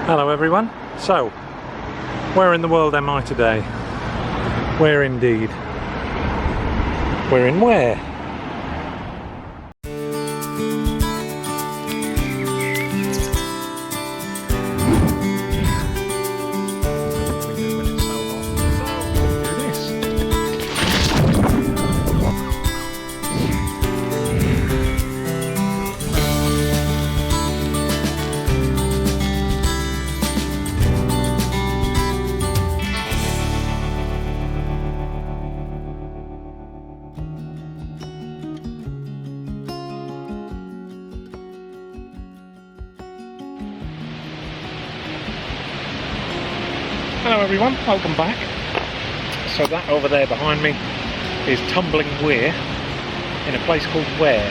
Hello everyone. So, where in the world am I today? Where indeed? We're in Ware. Hello everyone, welcome back. So that over there behind me is tumbling Weir in a place called Ware.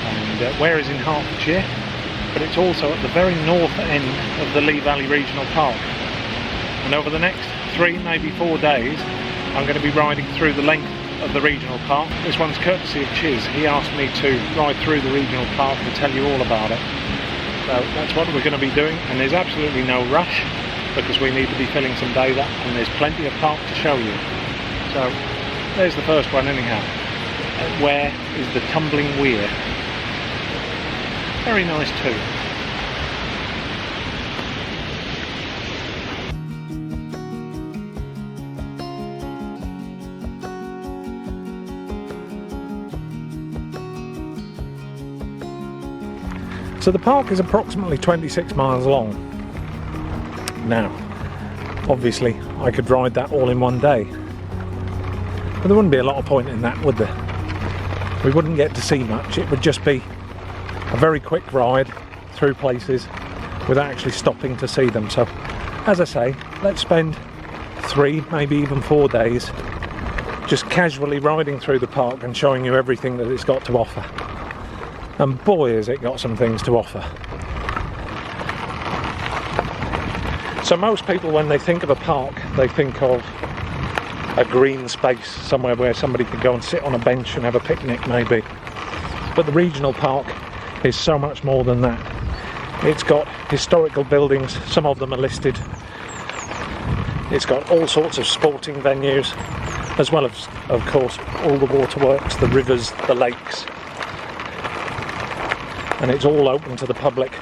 And Ware is in Hertfordshire, but it's also at the very north end of the Lee Valley Regional Park. And over the next 3, maybe 4 days, I'm going to be riding through the length of the regional park. This one's courtesy of Chiz. He asked me to ride through the regional park and tell you all about it. So that's what we're going to be doing, and there's absolutely no rush, because we need to be filling some data and there's plenty of park to show you. So there's the first one anyhow. Where is the tumbling Weir? Very nice too. So the park is approximately 26 miles long. Now, obviously I could ride that all in one day, but there wouldn't be a lot of point in that, would there? We wouldn't get to see much. It would just be a very quick ride through places without actually stopping to see them. So, as I say, let's spend 3, maybe even 4 days just casually riding through the park and showing you everything that it's got to offer. And boy, has it got some things to offer. So most people, when they think of a park, they think of a green space, somewhere where somebody could go and sit on a bench and have a picnic maybe. But the regional park is so much more than that. It's got historical buildings, some of them are listed. It's got all sorts of sporting venues, as well as, of course, all the waterworks, the rivers, the lakes. And it's all open to the public.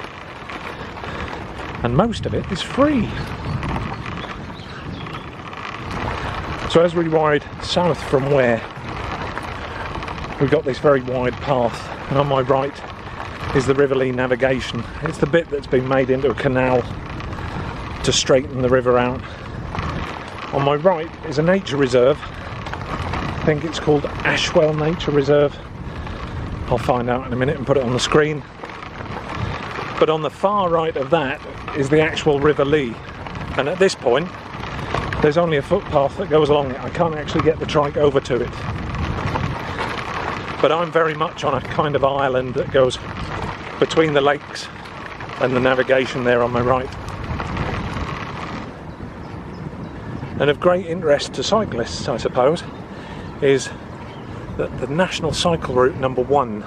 And most of it is free. So as we ride south from Ware, we've got this very wide path, and on my right is the River Lee navigation. It's the bit that's been made into a canal to straighten the river out. On my right is a nature reserve. I think it's called Amwell Nature Reserve. I'll find out in a minute and put it on the screen. But on the far right of that is the actual River Lee, and at this point there's only a footpath that goes along it. I can't actually get the trike over to it, but I'm very much on a kind of island that goes between the lakes and the navigation there on my right. And of great interest to cyclists, I suppose, is that the National Cycle Route number 1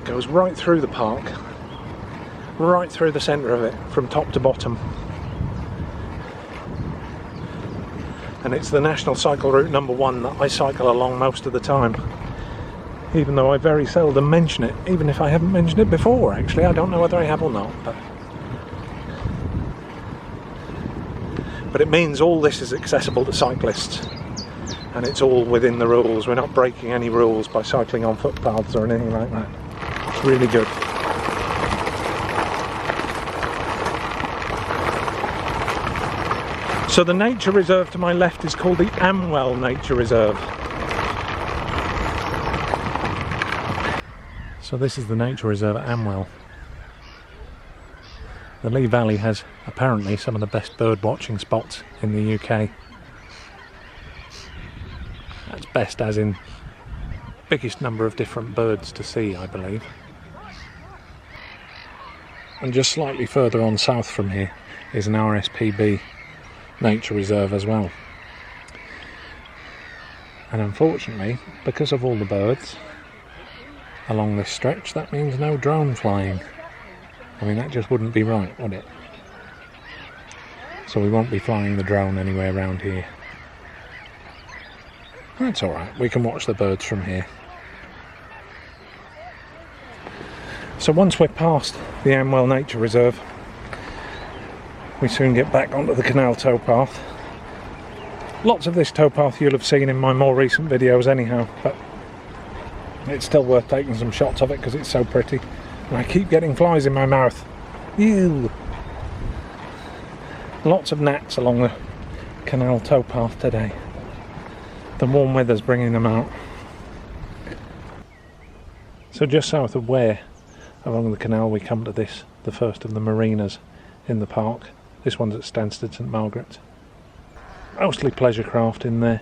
goes right through the park, right through the centre of it, from top to bottom. And it's the National Cycle Route number 1 that I cycle along most of the time, even though I very seldom mention it, even if I haven't mentioned it before actually. I don't know whether I have or not, but it means all this is accessible to cyclists, and it's all within the rules. We're not breaking any rules by cycling on footpaths or anything like that. It's really good. So the nature reserve to my left is called the Amwell Nature Reserve. So this is the nature reserve at Amwell. The Lee Valley has apparently some of the best bird watching spots in the UK. That's best as in biggest number of different birds to see, I believe. And just slightly further on south from here is an RSPB nature reserve as well. And unfortunately, because of all the birds along this stretch, that means no drone flying. I mean, that just wouldn't be right, would it? so we won't be flying the drone anywhere around here. That's alright, we can watch the birds from here. So once we're past the Amwell Nature Reserve, we soon get back onto the canal towpath. Lots of this towpath you'll have seen in my more recent videos anyhow, but it's still worth taking some shots of it because it's so pretty. And I keep getting flies in my mouth. Ew! Lots of gnats along the canal towpath today. The warm weather's bringing them out. So just south of Ware, along the canal, we come to this, the first of the marinas in the park. This one's at Stansted St Margaret's. Mostly pleasure craft in there.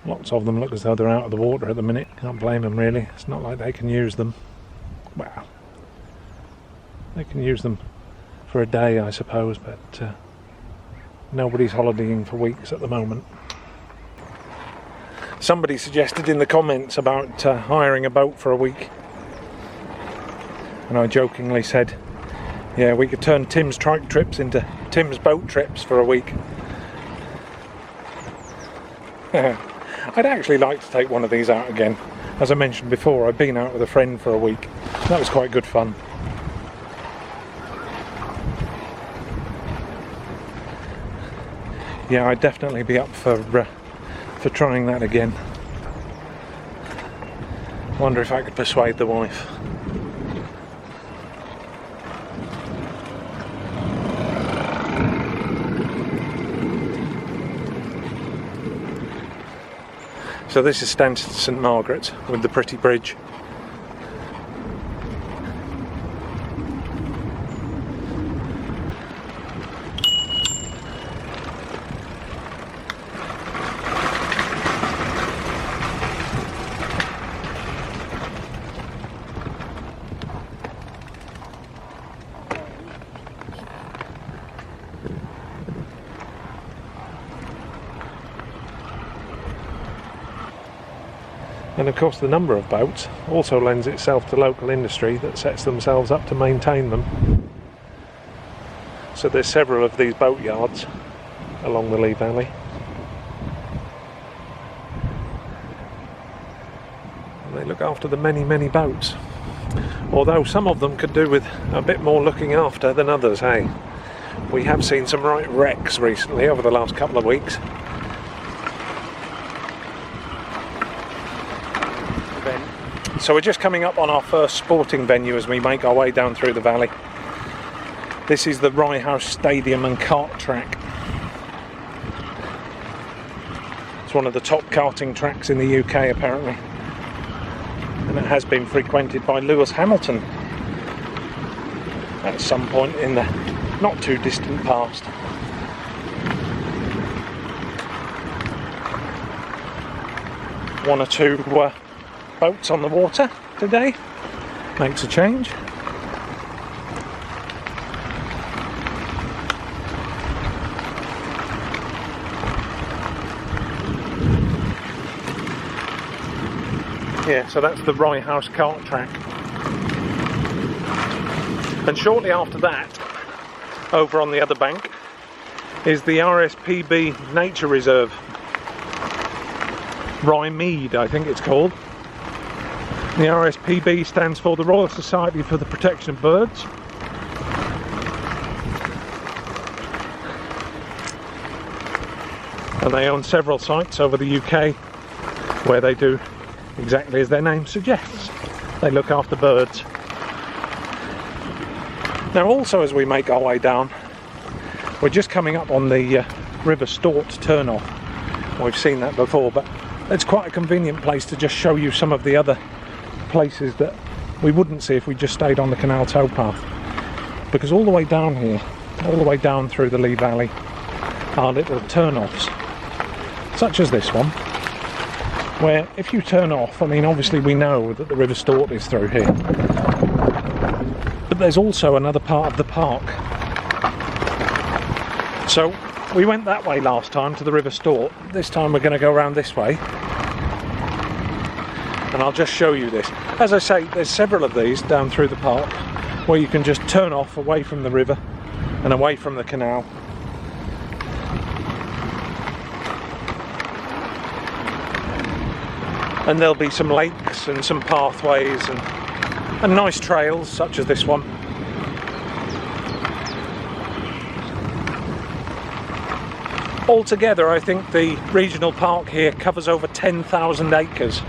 Lots of them look as though they're out of the water at the minute. Can't blame them really. It's not like they can use them. Well, they can use them for a day I suppose, but nobody's holidaying for weeks at the moment. Somebody suggested in the comments about hiring a boat for a week, and I jokingly said, yeah, we could turn Tim's trike trips into Tim's boat trips for a week. I'd actually like to take one of these out again. As I mentioned before, I've been out with a friend for a week. That was quite good fun. Yeah, I'd definitely be up for trying that again. Wonder if I could persuade the wife. So this is Stansted St Margaret's with the pretty bridge. And of course the number of boats also lends itself to local industry that sets themselves up to maintain them. So there's several of these boatyards along the Lee Valley. And they look after the many boats. Although some of them could do with a bit more looking after than others, hey? We have seen some right wrecks recently over the last couple of weeks. So we're just coming up on our first sporting venue as we make our way down through the valley. This is the Rye House Stadium and Kart Track. It's one of the top karting tracks in the UK apparently. And it has been frequented by Lewis Hamilton at some point in the not too distant past. One or two boats on the water today. Makes a change. Yeah, so that's the Rye House Kart Track. And shortly after that, over on the other bank, is the RSPB Nature Reserve. Rye Mead, I think it's called. The RSPB stands for the Royal Society for the Protection of Birds. And they own several sites over the UK where they do exactly as their name suggests. They look after birds. Now also as we make our way down, we're just coming up on the River Stort turn-off. We've seen that before, but it's quite a convenient place to just show you some of the other places that we wouldn't see if we just stayed on the canal towpath, because all the way down here, all the way down through the Lee Valley, are little turn-offs such as this one, where if you turn off, I mean obviously we know that the River Stort is through here, but there's also another part of the park. So we went that way last time to the River Stort. This time we're going to go around this way. And I'll just show you this. As I say, there's several of these down through the park where you can just turn off away from the river and away from the canal. And there'll be some lakes and some pathways and nice trails such as this one. Altogether, I think the regional park here covers over 10,000 acres,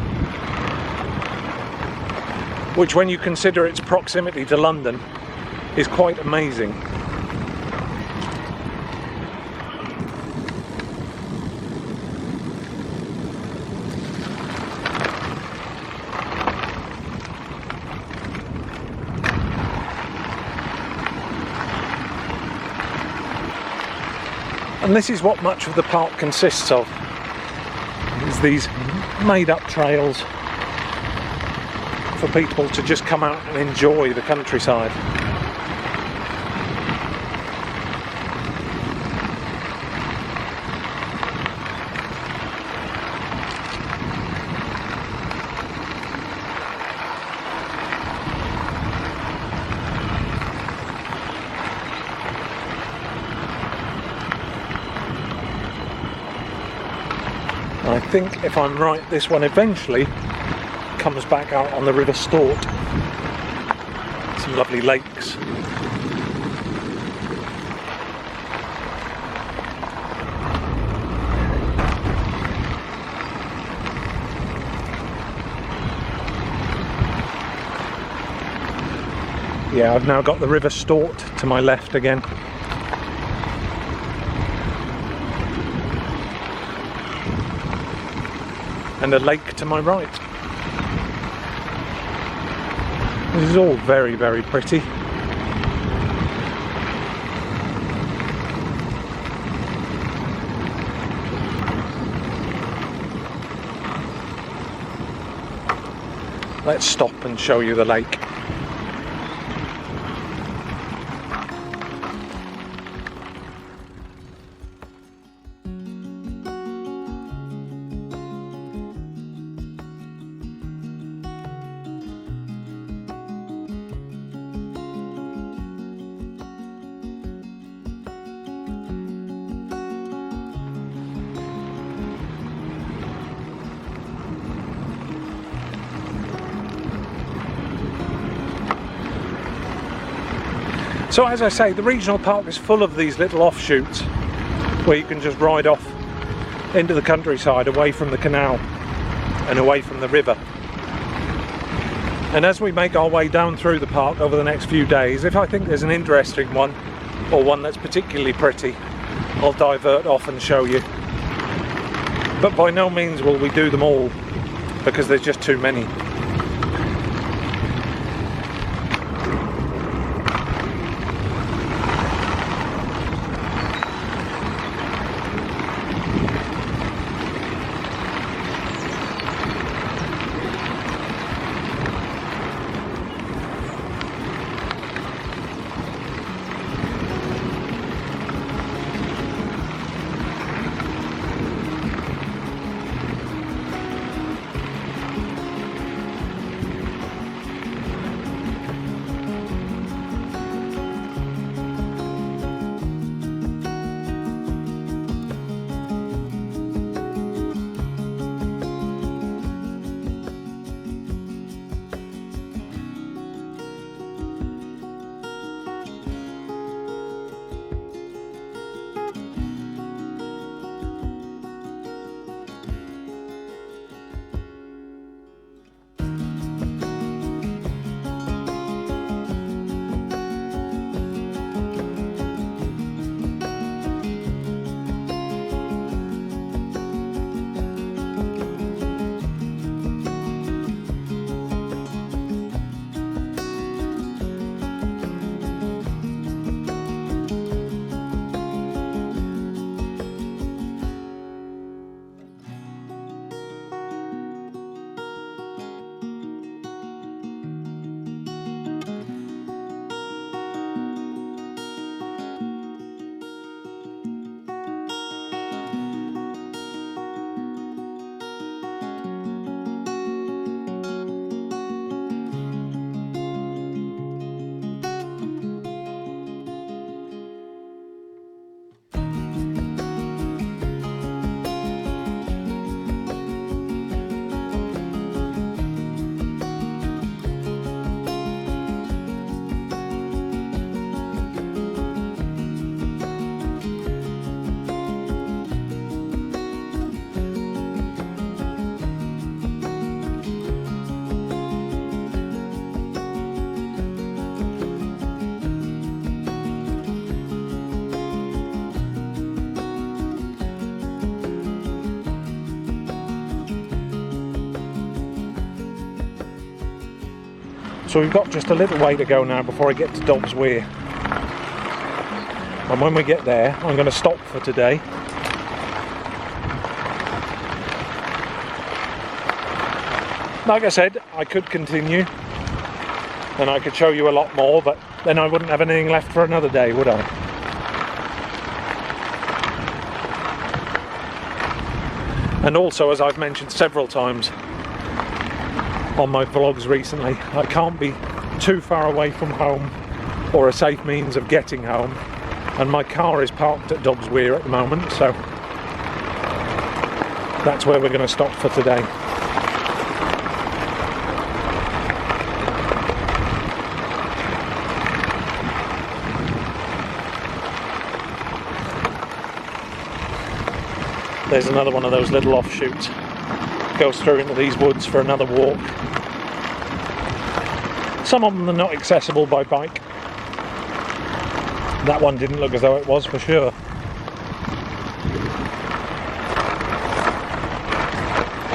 which, when you consider its proximity to London, is quite amazing. And this is what much of the park consists of, is these made-up trails for people to just come out and enjoy the countryside. I think, if I'm right, this one eventually comes back out on the River Stort. Some lovely lakes. Yeah, I've now got the River Stort to my left again. And a lake to my right. This is all very, very pretty. Let's stop and show you the lake. So, as I say, the regional park is full of these little offshoots where you can just ride off into the countryside, away from the canal and away from the river. And as we make our way down through the park over the next few days, if I think there's an interesting one, or one that's particularly pretty, I'll divert off and show you. But by no means will we do them all, because there's just too many. So we've got just a little way to go now before I get to Dobbs Weir. And when we get there, I'm going to stop for today. Like I said, I could continue and I could show you a lot more, but then I wouldn't have anything left for another day, would I? And also, as I've mentioned several times on my vlogs recently, I can't be too far away from home or a safe means of getting home, and my car is parked at Dobbs Weir at the moment, so that's where we're going to stop for today. There's another one of those little offshoots. Goes through into these woods for another walk. Some of them are not accessible by bike. That one didn't look as though it was, for sure.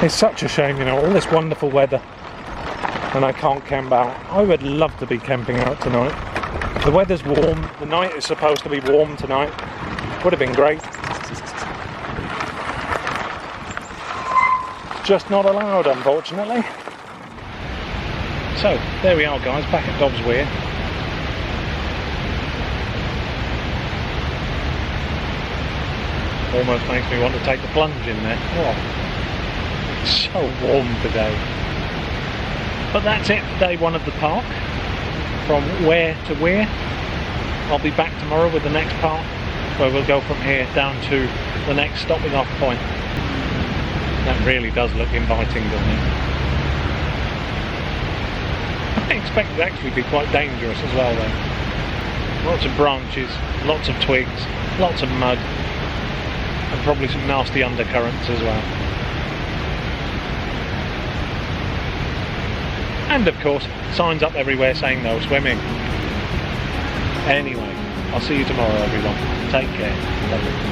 It's such a shame, you know, all this wonderful weather and I can't camp out. I would love to be camping out tonight. The weather's warm, the night is supposed to be warm tonight. Would have been great. Just not allowed, unfortunately. So there we are, guys, back at Dobbs Weir. Almost makes me want to take the plunge in there. Oh, it's so warm today. But that's it for day one of the park, from Ware to Weir. I'll be back tomorrow with the next part, where we'll go from here down to the next stopping off point. That really does look inviting, doesn't it? I expect it to actually be quite dangerous as well, though. Lots of branches, lots of twigs, lots of mud, and probably some nasty undercurrents as well. And of course, signs up everywhere saying no swimming. Anyway, I'll see you tomorrow, everyone. Take care. Bye.